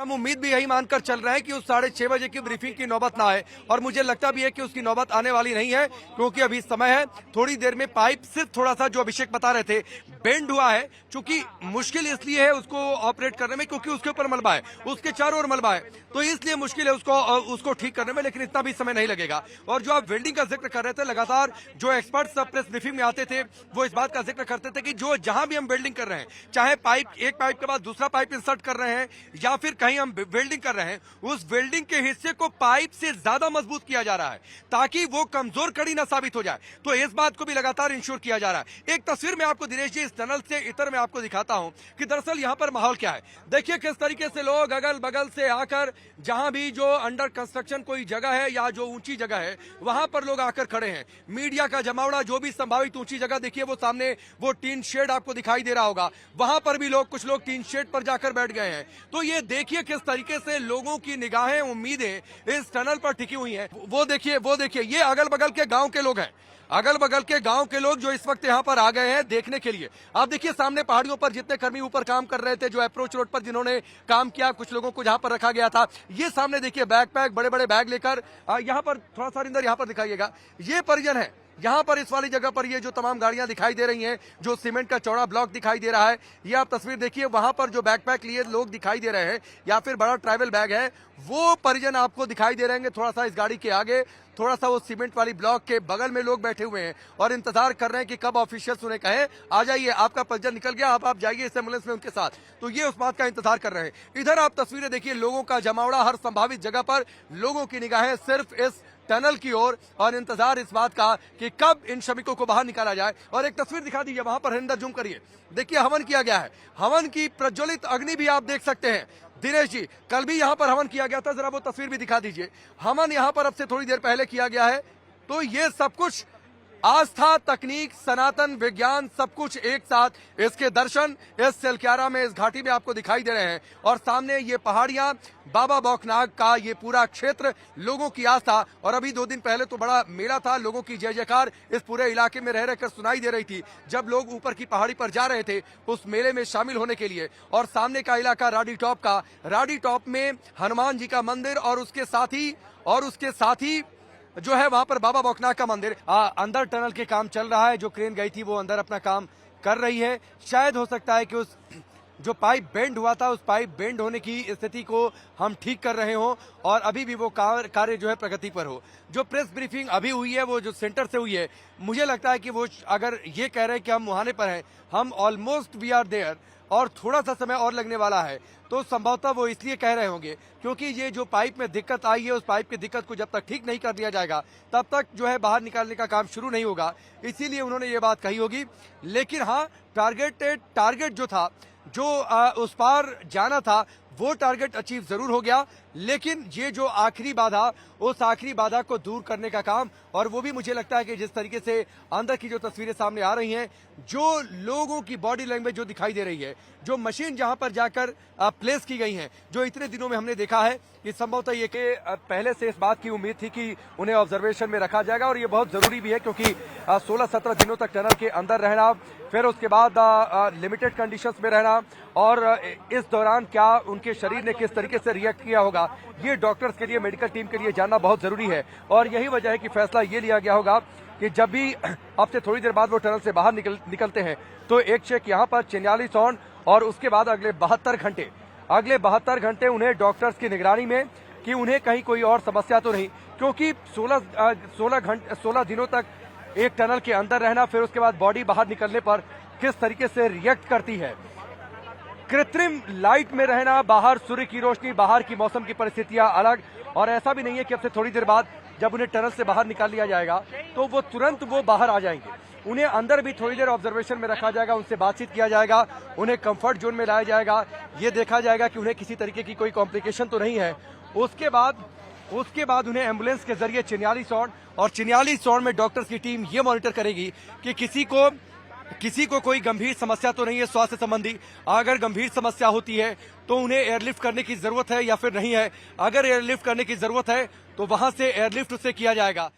हम उम्मीद भी यही मानकर चल रहे हैं कि उस 6:30 बजे की ब्रीफिंग की नौबत ना आए, और मुझे लगता भी है कि उसकी नौबत आने वाली नहीं है, क्योंकि अभी समय है। थोड़ी देर में पाइप सिर्फ थोड़ा सा, जो अभिषेक बता रहे थे, बेंड हुआ है। चूंकि मुश्किल इसलिए है उसको ऑपरेट करने में क्योंकि उसके ऊपर मलबा है, उसके चारों ओर मलबा है, तो इसलिए मुश्किल है उसको ठीक करने में, लेकिन इतना भी समय नहीं लगेगा। और जो आप वेल्डिंग का जिक्र कर रहे थे, लगातार जो एक्सपर्ट्स प्रेस ब्रीफिंग में आते थे वो इस बात का जिक्र करते थे कि जो जहां भी हम वेल्डिंग कर रहे हैं, चाहे पाइप एक पाइप के बाद दूसरा पाइप इंसर्ट कर रहे हैं या फिर कहीं हम वेल्डिंग कर रहे हैं, उस वेल्डिंग के हिस्से को पाइप से ज्यादा मजबूत किया जा रहा है ताकि वो कमजोर कड़ी ना साबित हो जाए। तो इस बात को भी लगातार इंश्योर किया जा रहा है। एक तस्वीर में आपको दिनेश जी इस टनल से इतर में आपको दिखाता हूं कि दरअसल यहां पर माहौल क्या है। देखिए किस तरीके से लोग अगल बगल से आकर, जहां भी जो अंडर कंस्ट्रक्शन कोई जगह है या जो ऊंची जगह है, वहां पर लोग आकर खड़े हैं। मीडिया का जमावड़ा, जो भी संभावित ऊंची जगह, देखिए वो सामने वो टीन शेड आपको दिखाई दे रहा होगा, वहां पर भी लोग, कुछ लोग टीन शेड पर जाकर बैठ गए हैं। तो ये देखिए किस तरीके से लोगों की निगाहें, उम्मीदें इस टनल पर टिकी हुई हैं। वो देखिए ये अगल बगल के गांव के लोग हैं, अगल बगल के गांव के लोग जो इस वक्त यहां पर आ गए हैं देखने के लिए। आप देखिए सामने पहाड़ियों पर जितने कर्मी ऊपर काम कर रहे थे, जो अप्रोच रोड पर जिन्होंने काम किया, कुछ लोगों को जहां पर रखा गया था, ये सामने देखिए बैकपैक, बड़े बड़े बैग लेकर, यहां पर थोड़ा सा अंदर यहां पर दिखाइएगा, ये परिजन है। यहां पर इस वाली जगह पर ये जो तमाम गाड़ियां दिखाई दे रही हैं, जो सीमेंट का चौड़ा ब्लॉक दिखाई दे रहा है, ये आप तस्वीर देखिए, वहां पर जो बैकपैक लिए लोग दिखाई दे रहे हैं या फिर बड़ा ट्रैवल बैग है, वो परिजन आपको दिखाई दे रहे हैं। थोड़ा सा इस गाड़ी के आगे, थोड़ा सा वो सीमेंट वाली ब्लॉक के बगल में लोग बैठे हुए हैं और इंतजार कर रहे हैं कि कब ऑफिशियल्स उन्हें कहें आ जाइए, आपका परिजन निकल गया, आप जाइए इस एम्बुलेंस में उनके साथ। तो ये उस बात का इंतजार कर रहे हैं। इधर आप तस्वीरें देखिए, लोगों का जमावड़ा, हर संभावित जगह पर लोगों की निगाहें सिर्फ इस टनल की ओर और इंतजार इस बात का कि कब इन श्रमिकों को बाहर निकाला जाए। और एक तस्वीर दिखा दीजिए, वहां पर हरिंदर जूम करिए, देखिए हवन किया गया है, हवन की प्रज्वलित अग्नि भी आप देख सकते हैं। दिनेश जी, कल भी यहां पर हवन किया गया था, जरा वो तस्वीर भी दिखा दीजिए। हवन यहां पर अब से थोड़ी देर पहले किया गया है। तो ये सब कुछ आस्था, तकनीक, सनातन विज्ञान, सब कुछ एक साथ, इसके दर्शन इस सेलक्यारा में, इस घाटी में आपको दिखाई दे रहे हैं। और सामने ये पहाड़ियां, बाबा बौखनाग का ये पूरा क्षेत्र, लोगों की आस्था। और अभी 2 दिन पहले तो बड़ा मेला था, लोगों की जय जयकार इस पूरे इलाके में रह रहकर सुनाई दे रही थी, जब लोग ऊपर की पहाड़ी पर जा रहे थे उस मेले में शामिल होने के लिए। और सामने का इलाका राडी टॉप में हनुमान जी का मंदिर और उसके साथ ही जो है वहां पर बाबा बौखनाग का मंदिर। अंदर टनल के काम चल रहा है, जो क्रेन गई थी वो अंदर अपना काम कर रही है। शायद हो सकता है कि उस जो पाइप बेंड हुआ था, उस पाइप बेंड होने की स्थिति को हम ठीक कर रहे हो और अभी भी वो कार्य जो है प्रगति पर हो। जो प्रेस ब्रीफिंग अभी हुई है वो जो सेंटर से हुई है, मुझे लगता है कि वो अगर ये कह रहे हैं कि हम मुहाने पर हैं, हम ऑलमोस्ट वी आर देयर और थोड़ा सा समय और लगने वाला है, तो संभवतः वो इसलिए कह रहे होंगे क्योंकि ये जो पाइप में दिक्कत आई है, उस पाइप की दिक्कत को जब तक ठीक नहीं कर दिया जाएगा तब तक जो है बाहर निकालने का काम शुरू नहीं होगा, इसीलिए उन्होंने ये बात कही होगी। लेकिन हाँ, टारगेट जो था, जो उस पार जाना था, वो टारगेट अचीव जरूर हो गया। लेकिन ये जो आखिरी बाधा, उस आखिरी बाधा को दूर करने का काम, और वो भी मुझे लगता है कि जिस तरीके से अंदर की जो तस्वीरें सामने आ रही हैं, जो लोगों की बॉडी लैंग्वेज जो दिखाई दे रही है, जो मशीन जहां पर जाकर प्लेस की गई हैं, जो इतने दिनों में हमने देखा है कि संभवतः ये कि पहले से इस बात की उम्मीद थी कि उन्हें ऑब्जर्वेशन में रखा जाएगा। और ये बहुत जरूरी भी है क्योंकि 16-17 दिनों तक टनल के अंदर रहना, फिर उसके बाद लिमिटेड कंडीशंस में रहना, और इस दौरान क्या उनके शरीर ने किस तरीके से रिएक्ट किया होगा, ये डॉक्टर्स के लिए, मेडिकल टीम के लिए जानना बहुत जरूरी है। और यही वजह है कि फैसला ये लिया गया होगा कि जब भी अब से थोड़ी देर बाद वो टनल से बाहर निकलते हैं तो एक चेक यहाँ पर 44 ऑन, और उसके बाद अगले 72 घंटे उन्हें डॉक्टर्स की निगरानी में कि उन्हें कहीं कोई और समस्या तो नहीं, क्योंकि 16 दिनों तक एक टनल के अंदर रहना, फिर उसके बाद बॉडी बाहर निकलने पर किस तरीके से रिएक्ट करती है। कृत्रिम लाइट में रहना, बाहर सूर्य की रोशनी, बाहर की मौसम की परिस्थितियां अलग, और ऐसा भी नहीं है कि अब से थोड़ी देर बाद जब उन्हें टनल से बाहर निकाल लिया जाएगा तो वो तुरंत बाहर आ जाएंगे। उन्हें अंदर भी थोड़ी देर ऑब्जर्वेशन में रखा जाएगा, उनसे बातचीत किया जाएगा, उन्हें कंफर्ट जोन में लाया जाएगा, ये देखा जाएगा कि उन्हें किसी तरीके की कोई कॉम्प्लिकेशन तो नहीं है। उसके बाद उन्हें एम्बुलेंस के जरिए 44 ऑन में डॉक्टर्स की टीम ये मॉनिटर करेगी कि किसी को कोई गंभीर समस्या तो नहीं है स्वास्थ्य संबंधी। अगर गंभीर समस्या होती है तो उन्हें एयरलिफ्ट करने की जरूरत है या फिर नहीं है। अगर एयरलिफ्ट करने की जरूरत है तो वहां से एयरलिफ्ट उसे किया जाएगा।